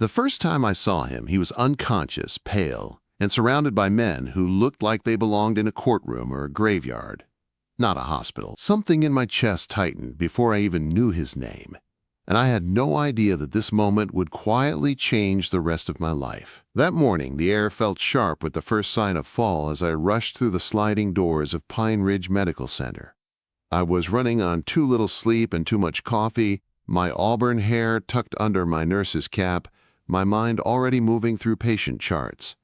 The first time I saw him, he was unconscious, pale, and surrounded by men who looked like they belonged in a courtroom or a graveyard, not a hospital. Something in my chest tightened before I even knew his name, and I had no idea that this moment would quietly change the rest of my life. That morning, the air felt sharp with the first sign of fall as I rushed through the sliding doors of Pine Ridge Medical Center. I was running on too little sleep and too much coffee, my auburn hair tucked under my nurse's cap, my mind already moving through patient charts.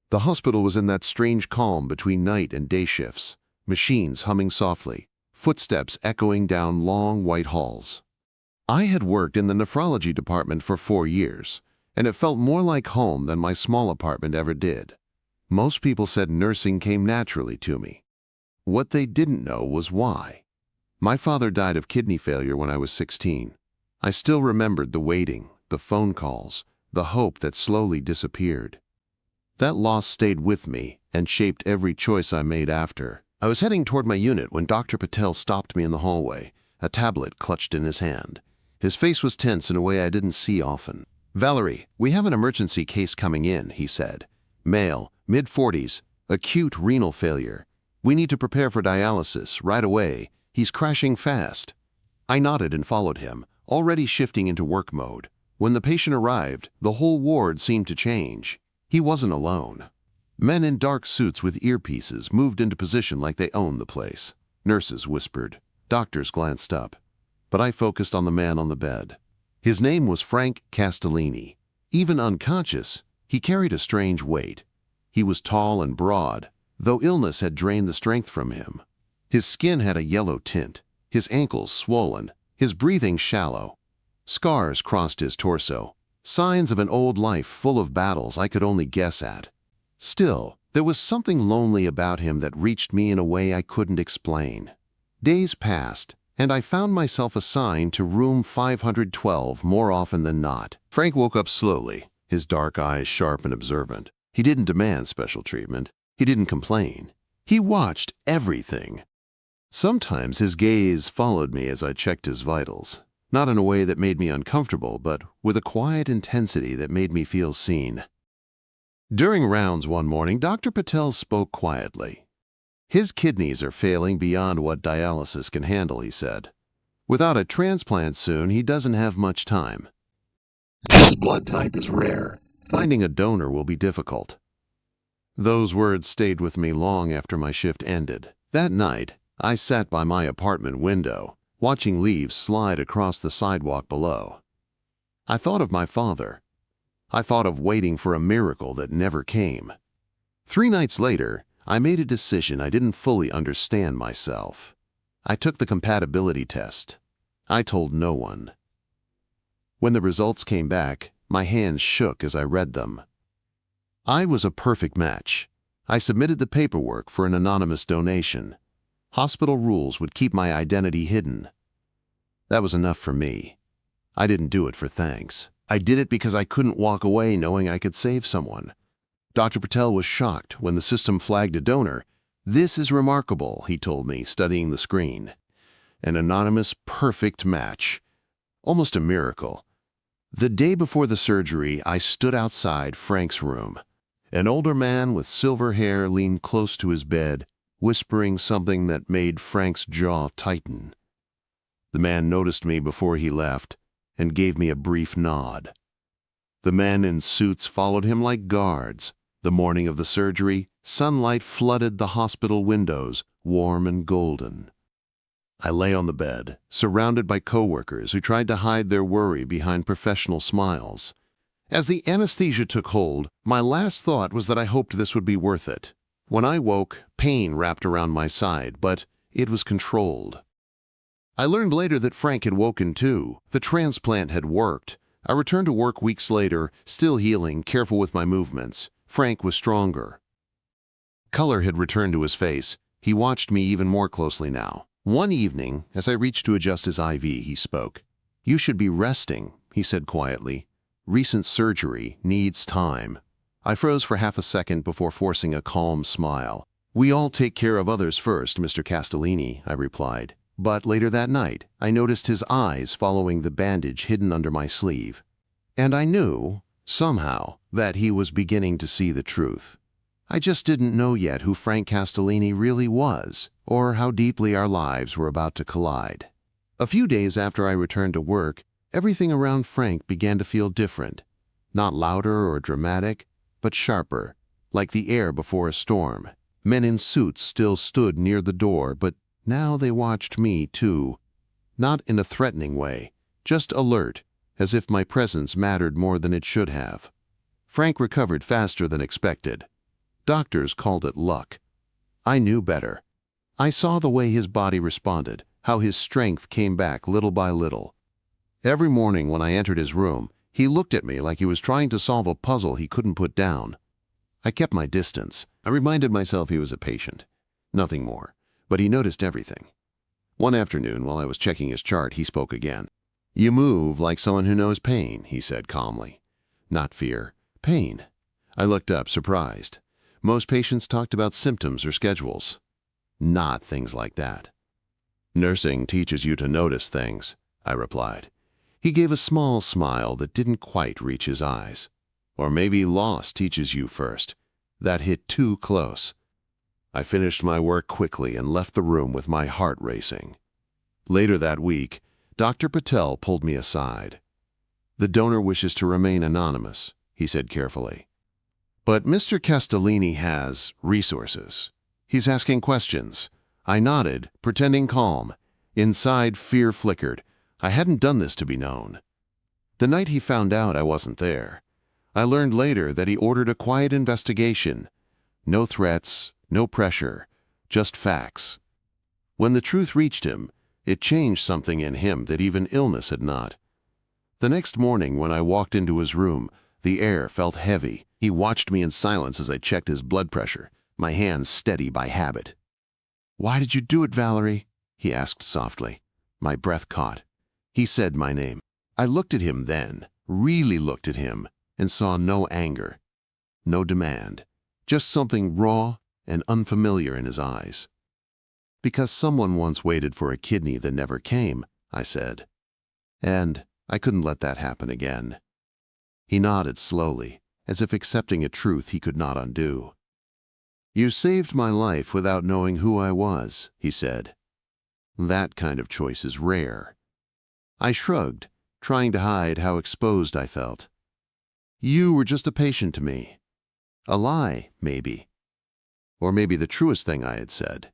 The hospital was in that strange calm between night and day shifts, machines humming softly, footsteps echoing down long white halls. I had worked in the nephrology department for 4 years, and it felt more like home than my small apartment ever did. Most people said nursing came naturally to me. What they didn't know was why. My father died of kidney failure when I was 16. I still remembered the waiting, the phone calls, the hope that slowly disappeared. That loss stayed with me and shaped every choice I made after. I was heading toward my unit when Dr. Patel stopped me in the hallway, a tablet clutched in his hand. His face was tense in a way I didn't see often. "Valerie, we have an emergency case coming in," he said. "Male, mid-40s, acute renal failure. We need to prepare for dialysis right away. He's crashing fast." I nodded and followed him, already shifting into work mode. When the patient arrived, the whole ward seemed to change. He wasn't alone. Men in dark suits with earpieces moved into position like they owned the place. Nurses whispered. Doctors glanced up. But I focused on the man on the bed. His name was Frank Castellini. Even unconscious, he carried a strange weight. He was tall and broad, though illness had drained the strength from him. His skin had a yellow tint, his ankles swollen, his breathing shallow. Scars crossed his torso, signs of an old life full of battles I could only guess at. Still, there was something lonely about him that reached me in a way I couldn't explain. Days passed, and I found myself assigned to room 512 more often than not. Frank woke up slowly, his dark eyes sharp and observant. He didn't demand special treatment. He didn't complain. He watched everything. Sometimes his gaze followed me as I checked his vitals. Not in a way that made me uncomfortable, but with a quiet intensity that made me feel seen. During rounds one morning, Dr. Patel spoke quietly. "His kidneys are failing beyond what dialysis can handle," he said. "Without a transplant soon, he doesn't have much time. His blood type is rare. Finding a donor will be difficult." Those words stayed with me long after my shift ended. That night, I sat by my apartment window, watching leaves slide across the sidewalk below. I thought of my father. I thought of waiting for a miracle that never came. 3 nights later, I made a decision I didn't fully understand myself. I took the compatibility test. I told no one. When the results came back, my hands shook as I read them. I was a perfect match. I submitted the paperwork for an anonymous donation. Hospital rules would keep my identity hidden. That was enough for me. I didn't do it for thanks. I did it because I couldn't walk away knowing I could save someone. Dr. Patel was shocked when the system flagged a donor. "This is remarkable," he told me, studying the screen. An anonymous, perfect match. Almost a miracle. The day before the surgery, I stood outside Frank's room. An older man with silver hair leaned close to his bed, whispering something that made Frank's jaw tighten. The man noticed me before he left and gave me a brief nod. The men in suits followed him like guards. The morning of the surgery, sunlight flooded the hospital windows, warm and golden. I lay on the bed, surrounded by coworkers who tried to hide their worry behind professional smiles. As the anesthesia took hold, my last thought was that I hoped this would be worth it. When I woke, pain wrapped around my side, but it was controlled. I learned later that Frank had woken too. The transplant had worked. I returned to work weeks later, still healing, careful with my movements. Frank was stronger. Color had returned to his face. He watched me even more closely now. One evening, as I reached to adjust his IV, he spoke. "You should be resting," he said quietly. "Recent surgery needs time." I froze for half a second before forcing a calm smile. "We all take care of others first, Mr. Castellini," I replied. But later that night, I noticed his eyes following the bandage hidden under my sleeve. And I knew Somehow, that he was beginning to see the truth. I just didn't know yet who Frank Castellini really was, or how deeply our lives were about to collide. A few days after I returned to work, everything around Frank began to feel different. Not louder or dramatic, but sharper, like the air before a storm. Men in suits still stood near the door, but now they watched me too. Not in a threatening way, just alert, as if my presence mattered more than it should have. Frank recovered faster than expected. Doctors called it luck. I knew better. I saw the way his body responded, how his strength came back little by little. Every morning when I entered his room, he looked at me like he was trying to solve a puzzle he couldn't put down. I kept my distance. I reminded myself he was a patient. Nothing more. But he noticed everything. One afternoon, while I was checking his chart, he spoke again. "You move like someone who knows pain," he said calmly. "Not fear. Pain." I looked up, surprised. Most patients talked about symptoms or schedules. Not things like that. "Nursing teaches you to notice things," I replied. He gave a small smile that didn't quite reach his eyes. "Or maybe loss teaches you first." That hit too close. I finished my work quickly and left the room with my heart racing. Later that week, Dr. Patel pulled me aside. "The donor wishes to remain anonymous," he said carefully. "But Mr. Castellini has resources. He's asking questions." I nodded, pretending calm. Inside, fear flickered. I hadn't done this to be known. The night he found out I wasn't there, I learned later that he ordered a quiet investigation. No threats, no pressure, just facts. When the truth reached him, it changed something in him that even illness had not. The next morning when I walked into his room, the air felt heavy. He watched me in silence as I checked his blood pressure, my hands steady by habit. "Why did you do it, Valerie?" he asked softly. My breath caught. He said my name. I looked at him then, really looked at him, and saw no anger, no demand, just something raw and unfamiliar in his eyes. "Because someone once waited for a kidney that never came," I said. "And I couldn't let that happen again." He nodded slowly, as if accepting a truth he could not undo. "You saved my life without knowing who I was," he said. "That kind of choice is rare." I shrugged, trying to hide how exposed I felt. "You were just a patient to me." A lie, maybe. Or maybe the truest thing I had said.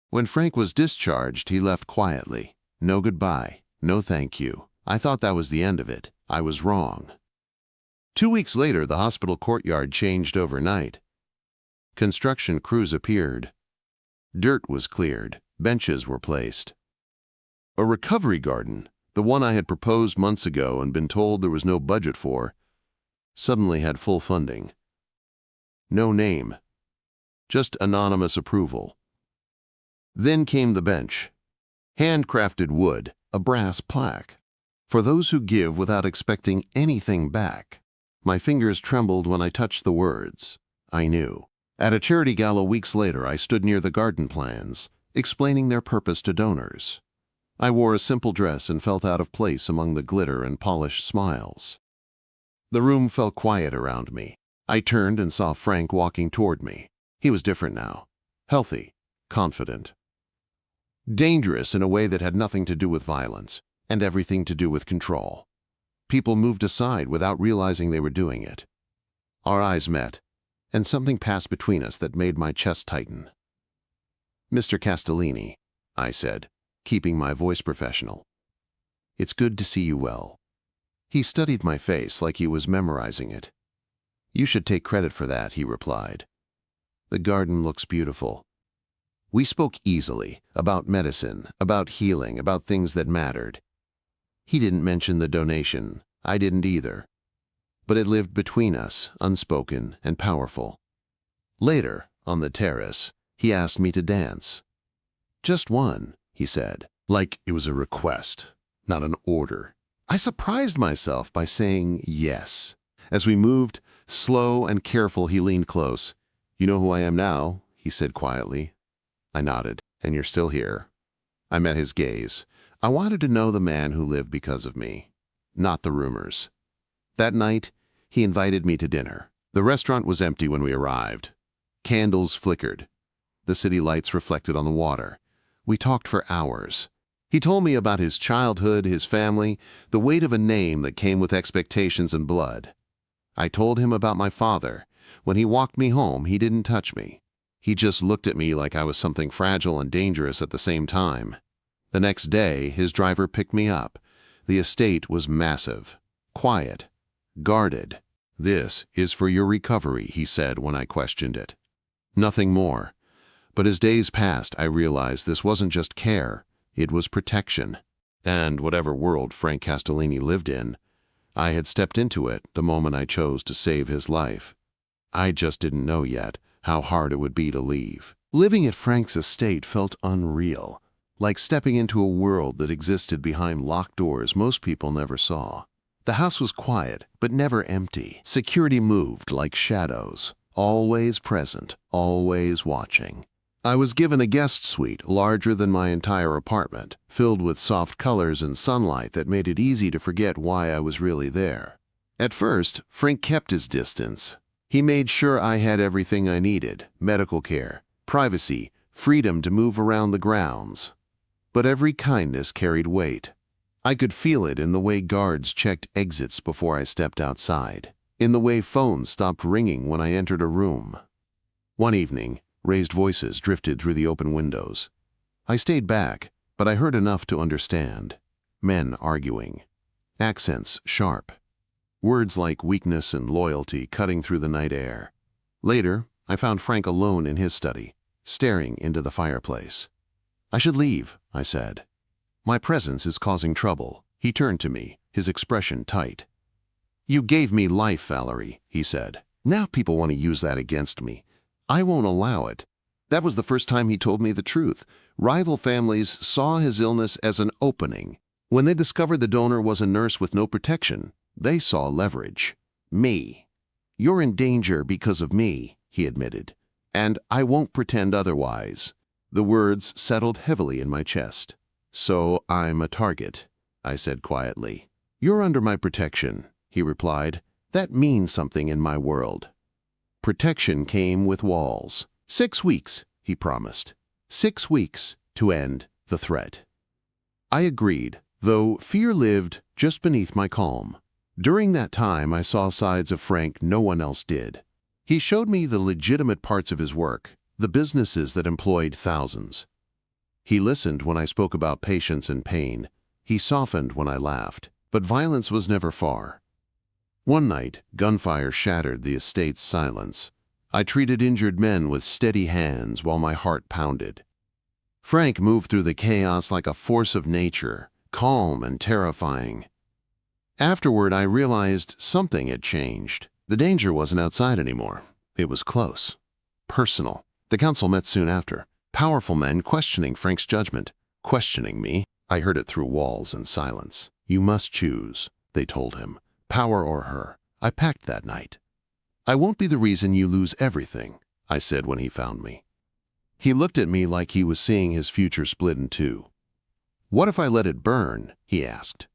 When Frank was discharged, he left quietly. No goodbye, no thank you. I thought that was the end of it. I was wrong. 2 weeks later, the hospital courtyard changed overnight. Construction crews appeared. Dirt was cleared. Benches were placed. A recovery garden, the one I had proposed months ago and been told there was no budget for, suddenly had full funding. No name, just anonymous approval. Then came the bench. Handcrafted wood, a brass plaque. "For those who give without expecting anything back." My fingers trembled when I touched the words. I knew. At a charity gala weeks later, I stood near the garden plans, explaining their purpose to donors. I wore a simple dress and felt out of place among the glitter and polished smiles. The room felt quiet around me. I turned and saw Frank walking toward me. He was different now. Healthy, confident. Dangerous in a way that had nothing to do with violence, and everything to do with control. People moved aside without realizing they were doing it. Our eyes met, and something passed between us that made my chest tighten. "Mr. Castellini," I said, keeping my voice professional. "It's good to see you well." He studied my face like he was memorizing it. "You should take credit for that," he replied. "The garden looks beautiful." We spoke easily, about medicine, about healing, about things that mattered. He didn't mention the donation. I didn't either. But it lived between us, unspoken and powerful. Later, on the terrace, he asked me to dance. "Just one," he said, like it was a request, not an order. I surprised myself by saying yes. As we moved, slow and careful, he leaned close. "You know who I am now," he said quietly. I nodded. "And you're still here." I met his gaze. I wanted to know the man who lived because of me, not the rumors. That night, He invited me to dinner. The restaurant was empty when we arrived. Candles flickered. The city lights reflected on the water. We talked for hours. He told me about his childhood, his family, the weight of a name that came with expectations and blood. I told him about my father. When he walked me home, he didn't touch me. He just looked at me like I was something fragile and dangerous at the same time. The next day, his driver picked me up. The estate was massive, quiet, guarded. "This is for your recovery," he said when I questioned it. Nothing more. But as days passed, I realized this wasn't just care, it was protection. And whatever world Frank Castellini lived in, I had stepped into it the moment I chose to save his life. I just didn't know yet how hard it would be to leave. Living at Frank's estate felt unreal, like stepping into a world that existed behind locked doors most people never saw. The house was quiet, but never empty. Security moved like shadows, always present, always watching. I was given a guest suite larger than my entire apartment, filled with soft colors and sunlight that made it easy to forget why I was really there. At first, Frank kept his distance. He made sure I had everything I needed: medical care, privacy, freedom to move around the grounds. But every kindness carried weight. I could feel it in the way guards checked exits before I stepped outside, in the way phones stopped ringing when I entered a room. One evening, raised voices drifted through the open windows. I stayed back, but I heard enough to understand. Men arguing. Accents sharp. Words like weakness and loyalty cutting through the night air. Later, I found Frank alone in his study, staring into the fireplace. "I should leave," I said. "My presence is causing trouble." He turned to me, his expression tight. "You gave me life, Valerie," he said. "Now people want to use that against me. I won't allow it." That was the first time he told me the truth. Rival families saw his illness as an opening. When they discovered the donor was a nurse with no protection, they saw leverage. Me. "You're in danger because of me," he admitted. "And I won't pretend otherwise." The words settled heavily in my chest. "So I'm a target," I said quietly. "You're under my protection," he replied. "That means something in my world." Protection came with walls. 6 weeks, he promised. 6 weeks to end the threat. I agreed, though fear lived just beneath my calm. During that time, I saw sides of Frank no one else did. He showed me the legitimate parts of his work, the businesses that employed thousands. He listened when I spoke about patience and pain. He softened when I laughed. But violence was never far. One night, gunfire shattered the estate's silence. I treated injured men with steady hands while my heart pounded. Frank moved through the chaos like a force of nature, calm and terrifying. Afterward, I realized something had changed. The danger wasn't outside anymore. It was close, personal. The council met soon after. Powerful men questioning Frank's judgment, questioning me. I heard it through walls and silence. "You must choose," they told him. "Power or her." I packed that night. "I won't be the reason you lose everything," I said when he found me. He looked at me like he was seeing his future split in two. "What if I let it burn?" he asked.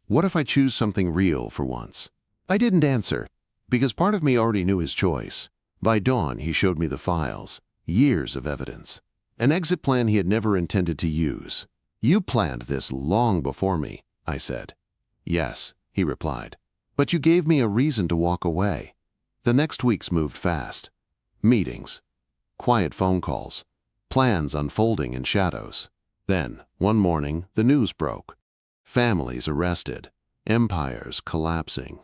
"What if I choose something real for once?" I didn't answer, because part of me already knew his choice. By dawn, he showed me the files, years of evidence. An exit plan he had never intended to use. "You planned this long before me," I said. "Yes," he replied. "But you gave me a reason to walk away." The next weeks moved fast. Meetings, quiet phone calls, plans unfolding in shadows. Then, one morning, the news broke. Families arrested, empires collapsing.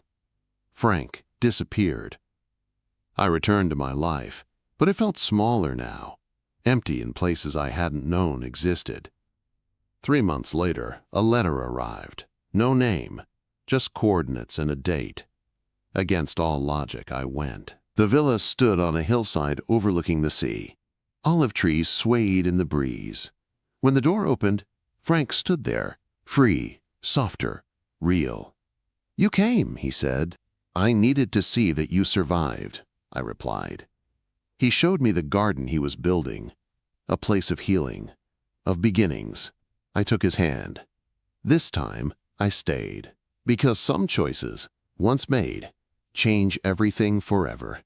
Frank disappeared. I returned to my life, but it felt smaller now, empty in places I hadn't known existed. 3 months later, a letter arrived. No name, just coordinates and a date. Against all logic, I went. The villa stood on a hillside overlooking the sea. Olive trees swayed in the breeze. When the door opened, Frank stood there, free, softer, real. "You came," he said. "I needed to see that you survived," I replied. He showed me the garden he was building, a place of healing, of beginnings. I took his hand. This time, I stayed, because some choices, once made, change everything forever.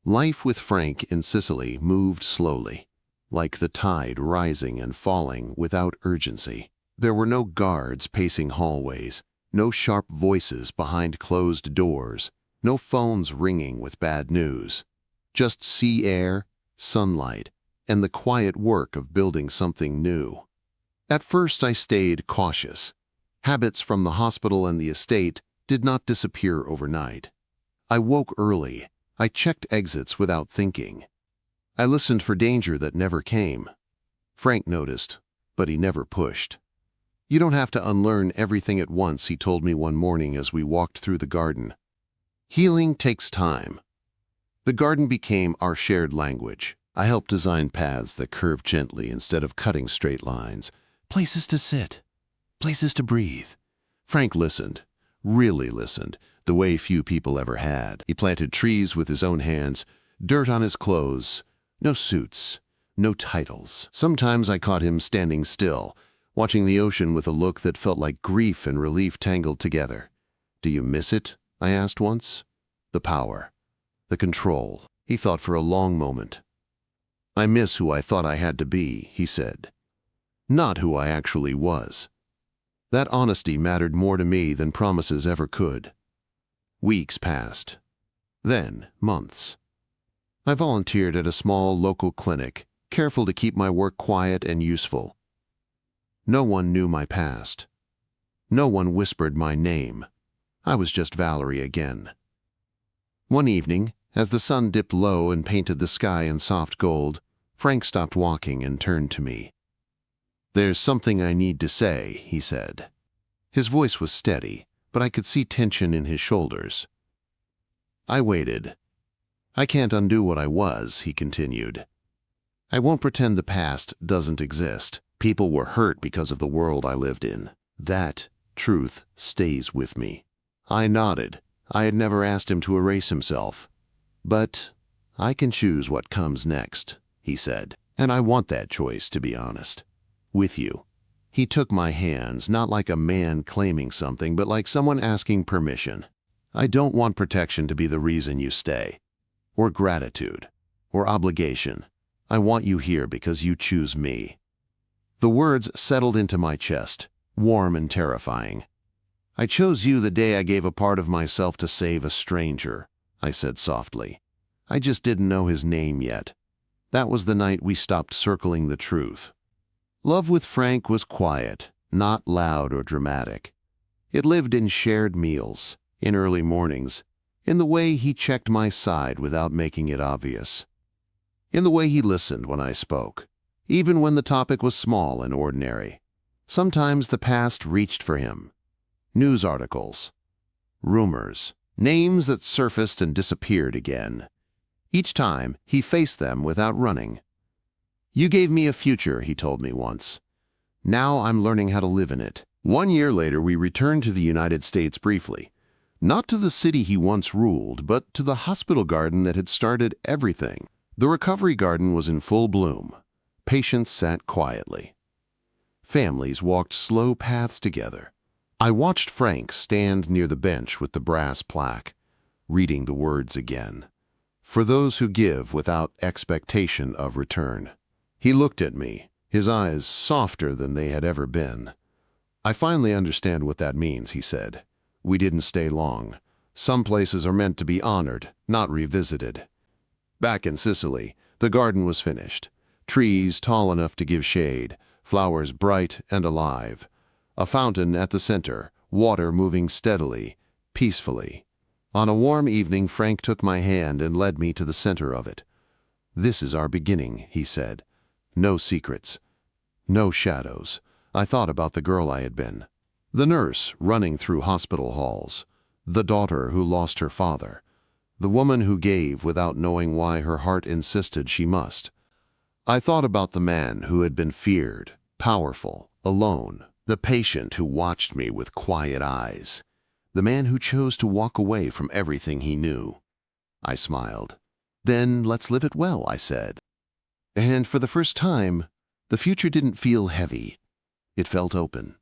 Life with Frank in Sicily moved slowly, like the tide rising and falling without urgency. There were no guards pacing hallways, no sharp voices behind closed doors, no phones ringing with bad news. Just sea air, sunlight, and the quiet work of building something new. At first I stayed cautious. Habits from the hospital and the estate did not disappear overnight. I woke early. I checked exits without thinking. I listened for danger that never came. Frank noticed, but he never pushed. "You don't have to unlearn everything at once," he told me one morning as we walked through the garden. "Healing takes time." The garden became our shared language. I helped design paths that curved gently instead of cutting straight lines. Places to sit, places to breathe. Frank listened, really listened, the way few people ever had. He planted trees with his own hands, dirt on his clothes, no suits, no titles. Sometimes I caught him standing still, watching the ocean with a look that felt like grief and relief tangled together. "Do you miss it?" I asked once. "The power, the control." He thought for a long moment. "I miss who I thought I had to be," he said. "Not who I actually was." That honesty mattered more to me than promises ever could. Weeks passed. Then months. I volunteered at a small local clinic, careful to keep my work quiet and useful. No one knew my past. No one whispered my name. I was just Valerie again. One evening, as the sun dipped low and painted the sky in soft gold, Frank stopped walking and turned to me. "There's something I need to say," he said. His voice was steady, but I could see tension in his shoulders. I waited. "I can't undo what I was," he continued. "I won't pretend the past doesn't exist. People were hurt because of the world I lived in. That truth stays with me." I nodded. I had never asked him to erase himself. "But I can choose what comes next," he said. "And I want that choice, to be honest. With you." He took my hands, not like a man claiming something, but like someone asking permission. "I don't want protection to be the reason you stay, or gratitude, or obligation. I want you here because you choose me." The words settled into my chest, warm and terrifying. "I chose you the day I gave a part of myself to save a stranger," I said softly. I just didn't know his name yet. That was the night we stopped circling the truth. Love with Frank was quiet, not loud or dramatic. It lived in shared meals, in early mornings, in the way he checked my side without making it obvious, in the way he listened when I spoke, even when the topic was small and ordinary. Sometimes the past reached for him. News articles, rumors, names that surfaced and disappeared again. Each time, he faced them without running. "You gave me a future," he told me once. "Now I'm learning how to live in it." 1 year later, we returned to the United States briefly. Not to the city he once ruled, but to the hospital garden that had started everything. The recovery garden was in full bloom. Patients sat quietly. Families walked slow paths together. I watched Frank stand near the bench with the brass plaque, reading the words again. "For those who give without expectation of return." He looked at me, his eyes softer than they had ever been. "I finally understand what that means," he said. "We didn't stay long. Some places are meant to be honored, not revisited." Back in Sicily, the garden was finished. Trees tall enough to give shade, flowers bright and alive. A fountain at the center, water moving steadily, peacefully. On a warm evening, Frank took my hand and led me to the center of it. "This is our beginning," he said. "No secrets, no shadows." I thought about the girl I had been. The nurse running through hospital halls. The daughter who lost her father. The woman who gave without knowing why her heart insisted she must. I thought about the man who had been feared, powerful, alone. The patient who watched me with quiet eyes. The man who chose to walk away from everything he knew. I smiled. "Then let's live it well," I said. And for the first time, the future didn't feel heavy. It felt open.